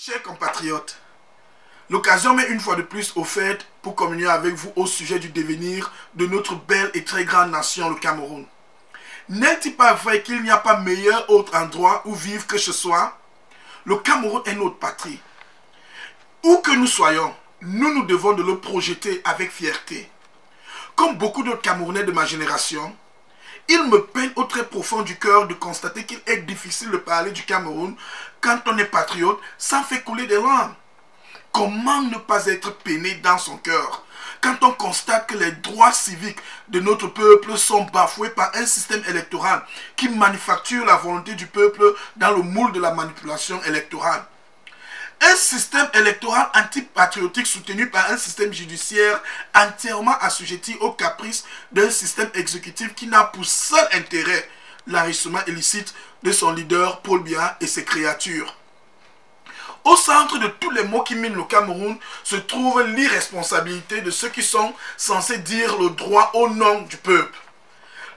Chers compatriotes, l'occasion m'est une fois de plus offerte pour communier avec vous au sujet du devenir de notre belle et très grande nation, le Cameroun. N'est-il pas vrai qu'il n'y a pas meilleur autre endroit où vivre que ce soit? Le Cameroun est notre patrie. Où que nous soyons, nous devons de le projeter avec fierté. Comme beaucoup d'autres Camerounais de ma génération, il me peine au très profond du cœur de constater qu'il est difficile de parler du Cameroun quand on est patriote sans faire couler des larmes. Comment ne pas être peiné dans son cœur quand on constate que les droits civiques de notre peuple sont bafoués par un système électoral qui manufacture la volonté du peuple dans le moule de la manipulation électorale? Un système électoral antipatriotique soutenu par un système judiciaire entièrement assujetti aux caprices d'un système exécutif qui n'a pour seul intérêt l'enrichissement illicite de son leader Paul Biya et ses créatures. Au centre de tous les maux qui minent le Cameroun se trouve l'irresponsabilité de ceux qui sont censés dire le droit au nom du peuple.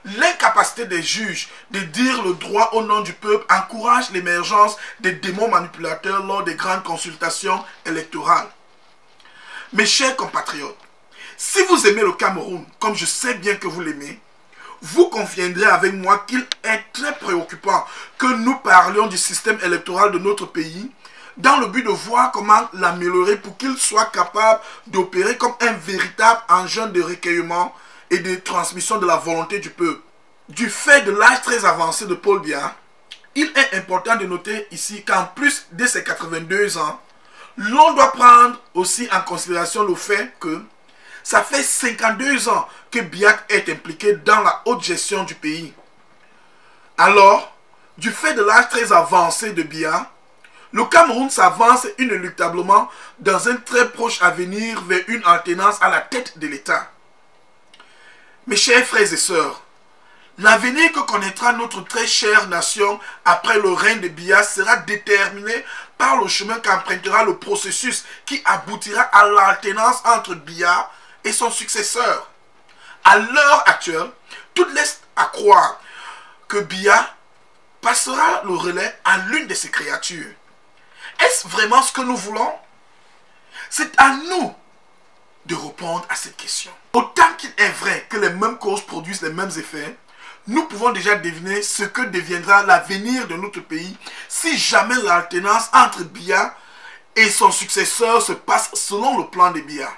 L'incapacité des juges de dire le droit au nom du peuple encourage l'émergence des démons manipulateurs lors des grandes consultations électorales. Mes chers compatriotes, si vous aimez le Cameroun, comme je sais bien que vous l'aimez, vous conviendrez avec moi qu'il est très préoccupant que nous parlions du système électoral de notre pays dans le but de voir comment l'améliorer pour qu'il soit capable d'opérer comme un véritable engin de recueillement et de transmission de la volonté du peuple. Du fait de l'âge très avancé de Paul Biya, il est important de noter ici qu'en plus de ses 82 ans, l'on doit prendre aussi en considération le fait que ça fait 52 ans que Biya est impliqué dans la haute gestion du pays. Alors, du fait de l'âge très avancé de Biya, le Cameroun s'avance inéluctablement dans un très proche avenir vers une alternance à la tête de l'État. Mes chers frères et sœurs, l'avenir que connaîtra notre très chère nation après le règne de Biya sera déterminé par le chemin qu'empruntera le processus qui aboutira à l'alternance entre Biya et son successeur. À l'heure actuelle, tout laisse à croire que Biya passera le relais à l'une de ses créatures. Est-ce vraiment ce que nous voulons? C'est à nous de répondre à cette question. Autant qu'il est vrai que les mêmes causes produisent les mêmes effets, nous pouvons déjà deviner ce que deviendra l'avenir de notre pays si jamais l'alternance entre Biya et son successeur se passe selon le plan de Biya.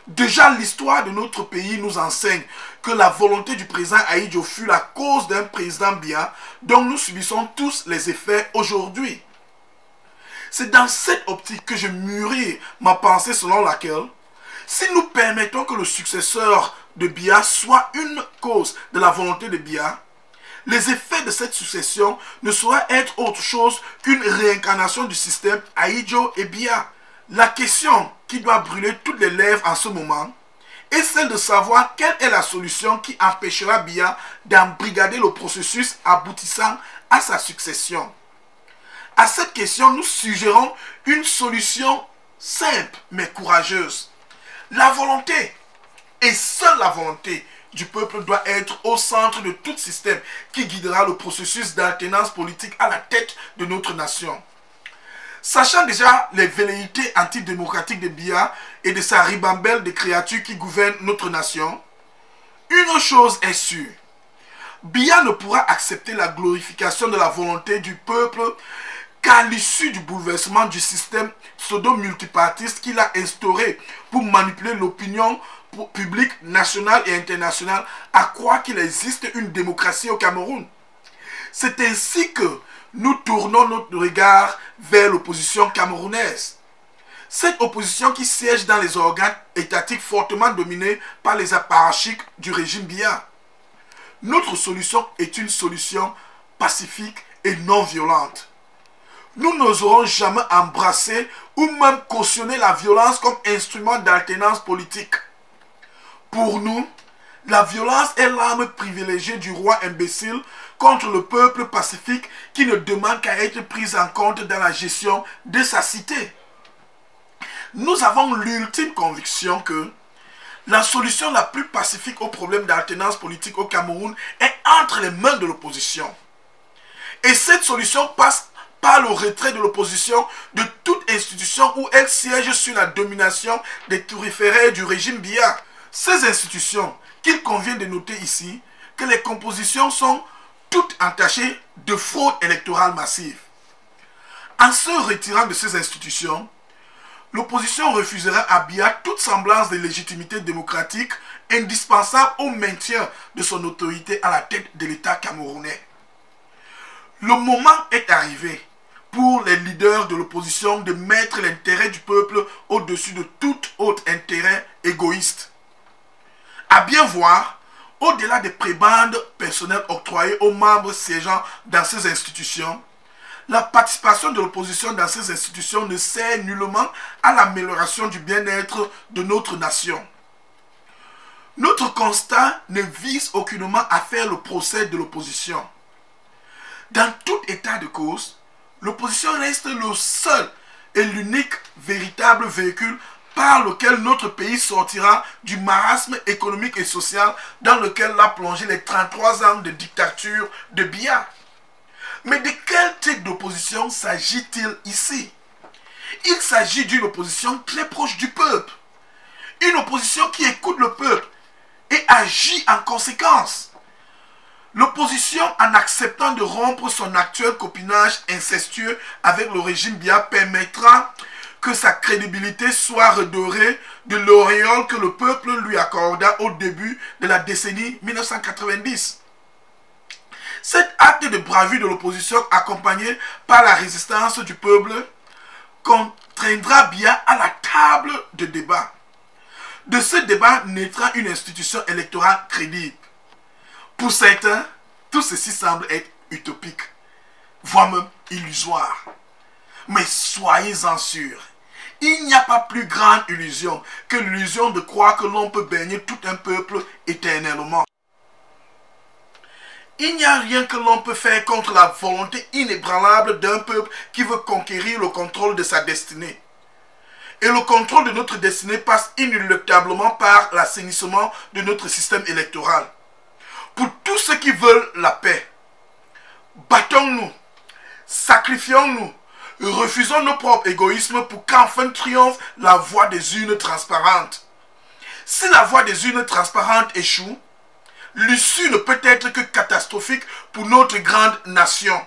Déjà, l'histoire de notre pays nous enseigne que la volonté du président Ahidjo fut la cause d'un président Biya dont nous subissons tous les effets aujourd'hui. C'est dans cette optique que je mûris ma pensée selon laquelle si nous permettons que le successeur de Biya soit une cause de la volonté de Biya, les effets de cette succession ne sauraient être autre chose qu'une réincarnation du système Ahidjo et Biya. La question qui doit brûler toutes les lèvres en ce moment est celle de savoir quelle est la solution qui empêchera Biya d'embrigader le processus aboutissant à sa succession. À cette question, nous suggérons une solution simple mais courageuse. La volonté, et seule la volonté du peuple doit être au centre de tout système qui guidera le processus d'alternance politique à la tête de notre nation. Sachant déjà les velléités antidémocratiques de Biya et de sa ribambelle de créatures qui gouvernent notre nation, une chose est sûre. Biya ne pourra accepter la glorification de la volonté du peuple qu'à l'issue du bouleversement du système pseudo-multipartiste qu'il a instauré pour manipuler l'opinion publique nationale et internationale à croire qu'il existe une démocratie au Cameroun. C'est ainsi que nous tournons notre regard vers l'opposition camerounaise. Cette opposition qui siège dans les organes étatiques fortement dominés par les apparatchiks du régime Biya. Notre solution est une solution pacifique et non violente. Nous n'oserons jamais embrasser ou même cautionner la violence comme instrument d'alternance politique. Pour nous, la violence est l'arme privilégiée du roi imbécile contre le peuple pacifique qui ne demande qu'à être pris en compte dans la gestion de sa cité. Nous avons l'ultime conviction que la solution la plus pacifique au problème d'alternance politique au Cameroun est entre les mains de l'opposition. Et cette solution passe par le retrait de l'opposition de toute institution où elle siège sur la domination des turiféraires du régime Biya. Ces institutions, qu'il convient de noter ici, que les compositions sont toutes entachées de fraude électorale massive. En se retirant de ces institutions, l'opposition refusera à Biya toute semblance de légitimité démocratique indispensable au maintien de son autorité à la tête de l'État camerounais. Le moment est arrivé pour les leaders de l'opposition de mettre l'intérêt du peuple au-dessus de tout autre intérêt égoïste. À bien voir, au-delà des prébendes personnelles octroyées aux membres siégeant dans ces institutions, la participation de l'opposition dans ces institutions ne sert nullement à l'amélioration du bien-être de notre nation. Notre constat ne vise aucunement à faire le procès de l'opposition. Dans tout état de cause, l'opposition reste le seul et l'unique véritable véhicule par lequel notre pays sortira du marasme économique et social dans lequel l'a plongé les 33 ans de dictature de Biya. Mais de quel type d'opposition s'agit-il ici? Il s'agit d'une opposition très proche du peuple. Une opposition qui écoute le peuple et agit en conséquence. L'opposition, en acceptant de rompre son actuel copinage incestueux avec le régime Biya, permettra que sa crédibilité soit redorée de l'auréole que le peuple lui accorda au début de la décennie 1990. Cet acte de bravure de l'opposition, accompagné par la résistance du peuple, contraindra Biya à la table de débat. De ce débat naîtra une institution électorale crédible. Pour certains, tout ceci semble être utopique, voire même illusoire. Mais soyez-en sûrs, il n'y a pas plus grande illusion que l'illusion de croire que l'on peut baigner tout un peuple éternellement. Il n'y a rien que l'on peut faire contre la volonté inébranlable d'un peuple qui veut conquérir le contrôle de sa destinée. Et le contrôle de notre destinée passe inéluctablement par l'assainissement de notre système électoral. Pour tous ceux qui veulent la paix, battons-nous, sacrifions-nous, refusons nos propres égoïsmes pour qu'enfin triomphe la voie des urnes transparentes. Si la voie des urnes transparentes échoue, l'issue ne peut être que catastrophique pour notre grande nation.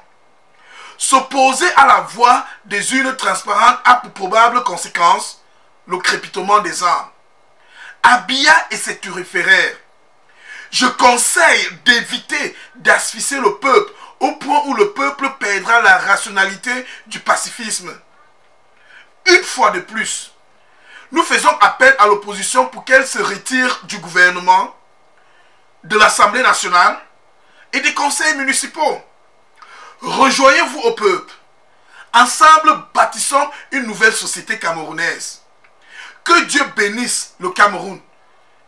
S'opposer à la voie des urnes transparentes a pour probable conséquence le crépitement des armes. À Biya et ses turiféraires, je conseille d'éviter d'asphyxier le peuple au point où le peuple perdra la rationalité du pacifisme. Une fois de plus, nous faisons appel à l'opposition pour qu'elle se retire du gouvernement, de l'Assemblée nationale et des conseils municipaux. Rejoignez-vous au peuple. Ensemble, bâtissons une nouvelle société camerounaise. Que Dieu bénisse le Cameroun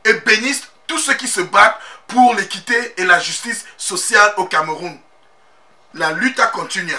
et bénisse tous ceux qui se battent pour l'équité et la justice sociale au Cameroun. La lutte continue.